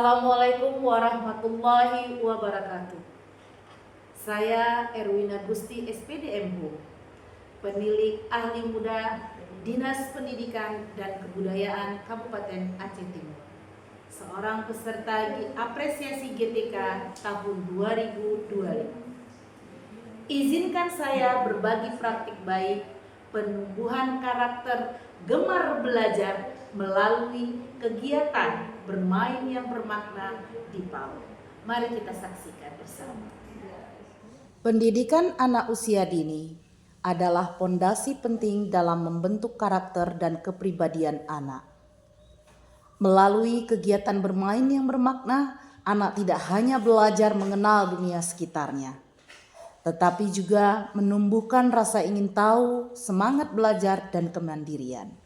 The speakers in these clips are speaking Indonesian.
Assalamualaikum warahmatullahi wabarakatuh. Saya Erwina Gusti SPDMH, penilik ahli muda Dinas Pendidikan dan Kebudayaan Kabupaten Aceh Timur, seorang peserta apresiasi GTK tahun 2025. Izinkan saya berbagi praktik baik penumbuhan karakter gemar belajar melalui kegiatan bermain yang bermakna di PAUD. Mari kita saksikan bersama. Pendidikan anak usia dini adalah fondasi penting dalam membentuk karakter dan kepribadian anak. Melalui kegiatan bermain yang bermakna, anak tidak hanya belajar mengenal dunia sekitarnya, tetapi juga menumbuhkan rasa ingin tahu, semangat belajar, dan kemandirian.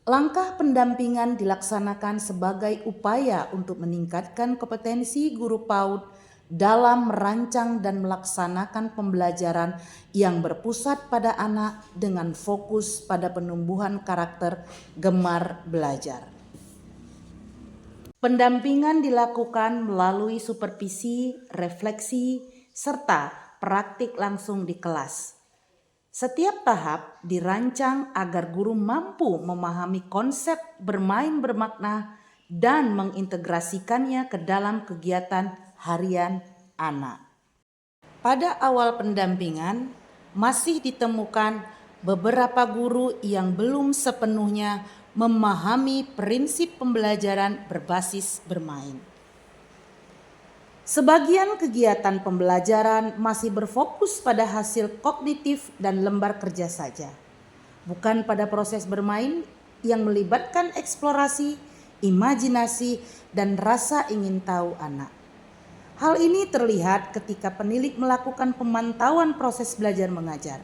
Langkah pendampingan dilaksanakan sebagai upaya untuk meningkatkan kompetensi guru PAUD dalam merancang dan melaksanakan pembelajaran yang berpusat pada anak dengan fokus pada penumbuhan karakter gemar belajar. Pendampingan dilakukan melalui supervisi, refleksi, serta praktik langsung di kelas. Setiap tahap dirancang agar guru mampu memahami konsep bermain bermakna dan mengintegrasikannya ke dalam kegiatan harian anak. Pada awal pendampingan, masih ditemukan beberapa guru yang belum sepenuhnya memahami prinsip pembelajaran berbasis bermain. Sebagian kegiatan pembelajaran masih berfokus pada hasil kognitif dan lembar kerja saja, bukan pada proses bermain yang melibatkan eksplorasi, imajinasi, dan rasa ingin tahu anak. Hal ini terlihat ketika penilik melakukan pemantauan proses belajar mengajar.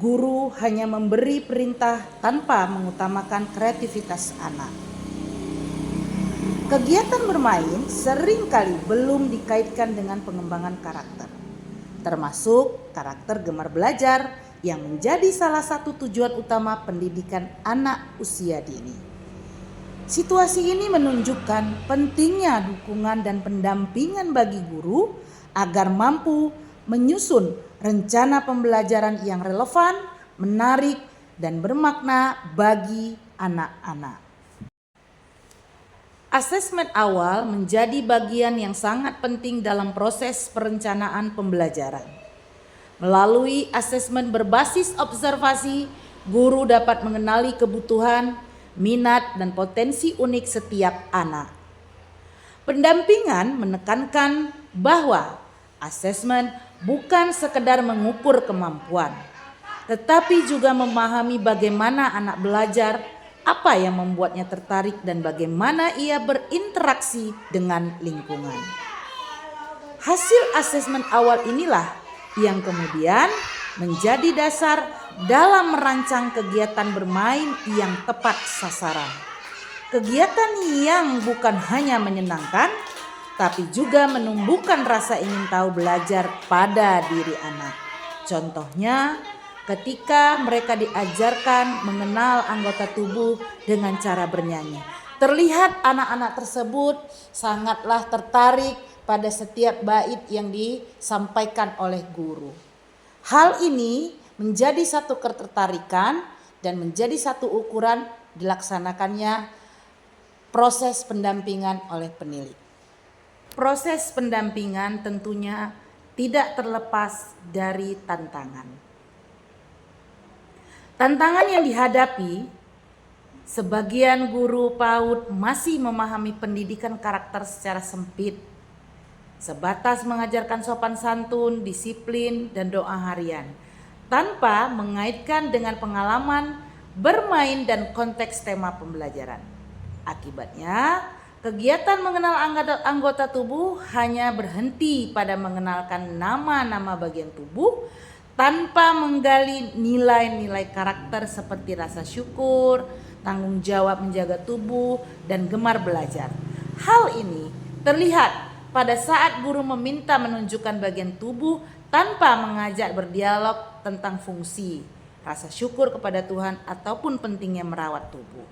Guru hanya memberi perintah tanpa mengutamakan kreativitas anak. Kegiatan bermain seringkali belum dikaitkan dengan pengembangan karakter, termasuk karakter gemar belajar yang menjadi salah satu tujuan utama pendidikan anak usia dini. Situasi ini menunjukkan pentingnya dukungan dan pendampingan bagi guru agar mampu menyusun rencana pembelajaran yang relevan, menarik, dan bermakna bagi anak-anak. Asesmen awal menjadi bagian yang sangat penting dalam proses perencanaan pembelajaran. Melalui asesmen berbasis observasi, guru dapat mengenali kebutuhan, minat, dan potensi unik setiap anak. Pendampingan menekankan bahwa asesmen bukan sekedar mengukur kemampuan, tetapi juga memahami bagaimana anak belajar, apa yang membuatnya tertarik, dan bagaimana ia berinteraksi dengan lingkungan. Hasil asesmen awal inilah yang kemudian menjadi dasar dalam merancang kegiatan bermain yang tepat sasaran. Kegiatan yang bukan hanya menyenangkan, tapi juga menumbuhkan rasa ingin tahu belajar pada diri anak. Contohnya, ketika mereka diajarkan mengenal anggota tubuh dengan cara bernyanyi. Terlihat anak-anak tersebut sangatlah tertarik pada setiap bait yang disampaikan oleh guru. Hal ini menjadi satu ketertarikan dan menjadi satu ukuran dilaksanakannya proses pendampingan oleh penilik. Proses pendampingan tentunya tidak terlepas dari tantangan. Tantangan yang dihadapi, sebagian guru PAUD masih memahami pendidikan karakter secara sempit, sebatas mengajarkan sopan santun, disiplin, dan doa harian, tanpa mengaitkan dengan pengalaman bermain dan konteks tema pembelajaran. Akibatnya, kegiatan mengenal anggota tubuh hanya berhenti pada mengenalkan nama-nama bagian tubuh, tanpa menggali nilai-nilai karakter seperti rasa syukur, tanggung jawab menjaga tubuh, dan gemar belajar. Hal ini terlihat pada saat guru meminta menunjukkan bagian tubuh tanpa mengajak berdialog tentang fungsi, rasa syukur kepada Tuhan, ataupun pentingnya merawat tubuh.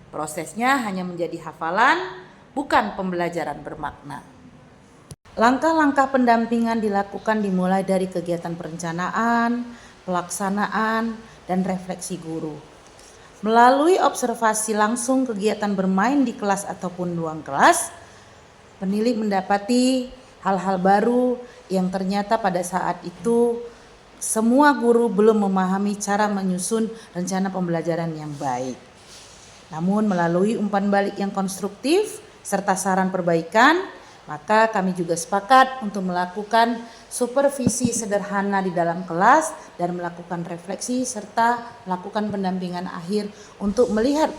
Prosesnya hanya menjadi hafalan, bukan pembelajaran bermakna. Langkah-langkah pendampingan dilakukan dimulai dari kegiatan perencanaan, pelaksanaan, dan refleksi guru. Melalui observasi langsung kegiatan bermain di kelas ataupun ruang kelas, penilai mendapati hal-hal baru yang ternyata pada saat itu semua guru belum memahami cara menyusun rencana pembelajaran yang baik. Namun melalui umpan balik yang konstruktif serta saran perbaikan, maka kami juga sepakat untuk melakukan supervisi sederhana di dalam kelas dan melakukan refleksi serta melakukan pendampingan akhir untuk melihat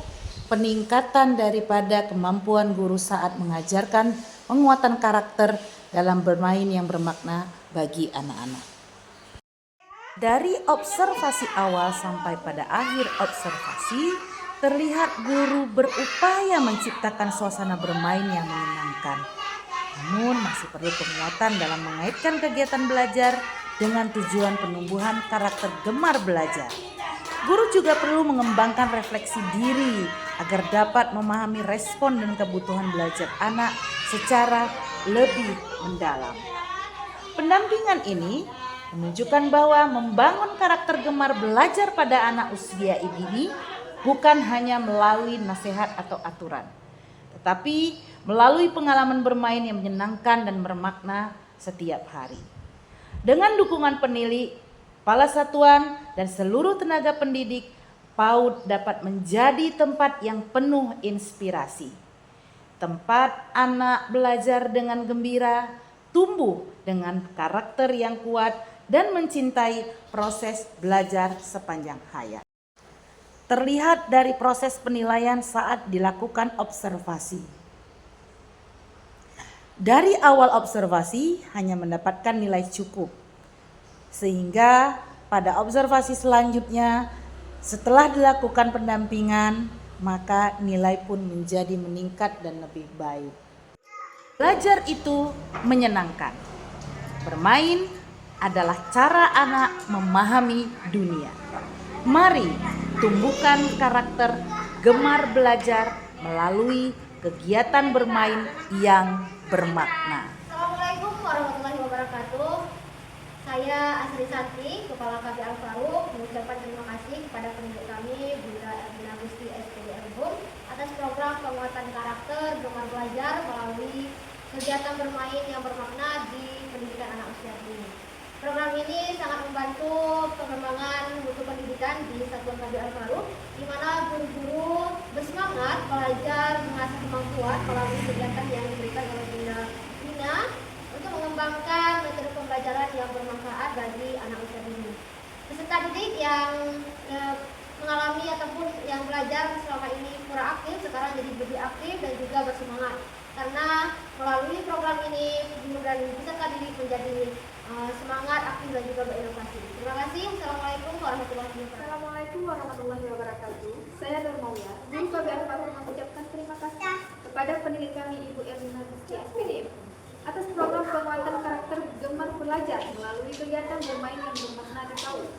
peningkatan daripada kemampuan guru saat mengajarkan penguatan karakter dalam bermain yang bermakna bagi anak-anak. Dari observasi awal sampai pada akhir observasi, terlihat guru berupaya menciptakan suasana bermain yang menyenangkan. Namun masih perlu penguatan dalam mengaitkan kegiatan belajar dengan tujuan penumbuhan karakter gemar belajar. Guru juga perlu mengembangkan refleksi diri agar dapat memahami respon dan kebutuhan belajar anak secara lebih mendalam. Pendampingan ini menunjukkan bahwa membangun karakter gemar belajar pada anak usia dini bukan hanya melalui nasihat atau aturan, tetapi melalui pengalaman bermain yang menyenangkan dan bermakna setiap hari. Dengan dukungan penilai, kepala satuan, dan seluruh tenaga pendidik, PAUD dapat menjadi tempat yang penuh inspirasi. Tempat anak belajar dengan gembira, tumbuh dengan karakter yang kuat, dan mencintai proses belajar sepanjang hayat. Terlihat dari proses penilaian saat dilakukan observasi. Dari awal observasi hanya mendapatkan nilai cukup. Sehingga pada observasi selanjutnya setelah dilakukan pendampingan, maka nilai pun menjadi meningkat dan lebih baik. Belajar itu menyenangkan. Bermain adalah cara anak memahami dunia. Mari tumbuhkan karakter gemar belajar melalui kegiatan bermain yang bermakna. Assalamualaikum warahmatullahi wabarakatuh. Saya Asri Santi, Kepala KB Al-Faruq, mengucapkan terima kasih kepada pendidik kami, Bunda Erwina Gusti SPD Erbum, atas program penguatan karakter gemar belajar melalui kegiatan bermain yang bermakna di pendidikan anak usia dini. Program ini sangat membantu pengembangan mutu pendidikan di Satuan KB Al-Faruq, di mana guru-guru bersemangat belajar mengasah kemampuan melalui kegiatan yang diberikan oleh Bunda Erwina untuk mengembangkan metode pembelajaran yang bermanfaat bagi anak usia dini. Peserta didik yang mengalami ataupun yang belajar selama ini kurang aktif sekarang jadi lebih aktif dan juga bersemangat, karena melalui program ini guru dan peserta didik menjadi semangat, aktif dan juga berinovasi. Terima kasih. Assalamualaikum warahmatullahi wabarakatuh. Assalamualaikum warahmatullahi wabarakatuh. Saya Nurmawiyah, guru KB Al-Faruq, mengucapkan terima kasih kepada pendidik kami Ibu Erwina Gusti SPD atas program penguatan karakter gemar belajar melalui kegiatan bermain yang bermakna di PAUD.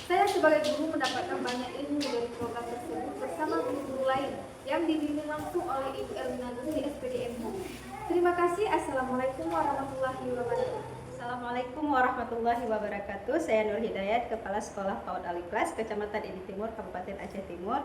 Saya sebagai guru mendapatkan banyak ilmu dari program tersebut bersama guru-guru lain yang dibimbing langsung oleh Ibu Erwina Gusti SPD MH. Terima kasih. Assalamualaikum warahmatullahi wabarakatuh. Assalamualaikum warahmatullahi wabarakatuh. Saya Nur Hidayat, Kepala Sekolah PAUD Aliklas, Kecamatan Edi Timur, Kabupaten Aceh Timur.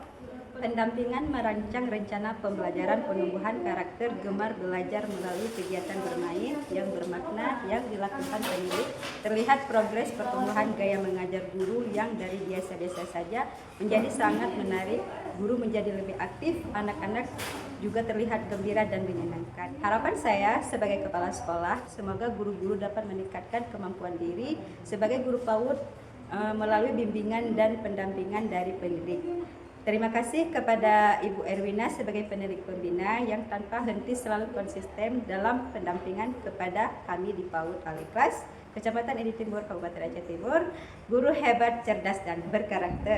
Pendampingan merancang rencana pembelajaran penumbuhan karakter gemar belajar melalui kegiatan bermain yang bermakna yang dilakukan pendidik. Terlihat progres pertumbuhan gaya mengajar guru yang dari biasa-biasa saja menjadi sangat menarik. Guru menjadi lebih aktif, anak-anak juga terlihat gembira dan menyenangkan. Harapan saya sebagai kepala sekolah, semoga guru-guru dapat meningkatkan kemampuan diri sebagai guru PAUD melalui bimbingan dan pendampingan dari pendidik. Terima kasih kepada Ibu Erwina sebagai pendidik pembina yang tanpa henti selalu konsisten dalam pendampingan kepada kami di PAUD Aliklas, Kecamatan Edi Timur, Kabupaten Aceh Timur. Guru hebat, cerdas, dan berkarakter.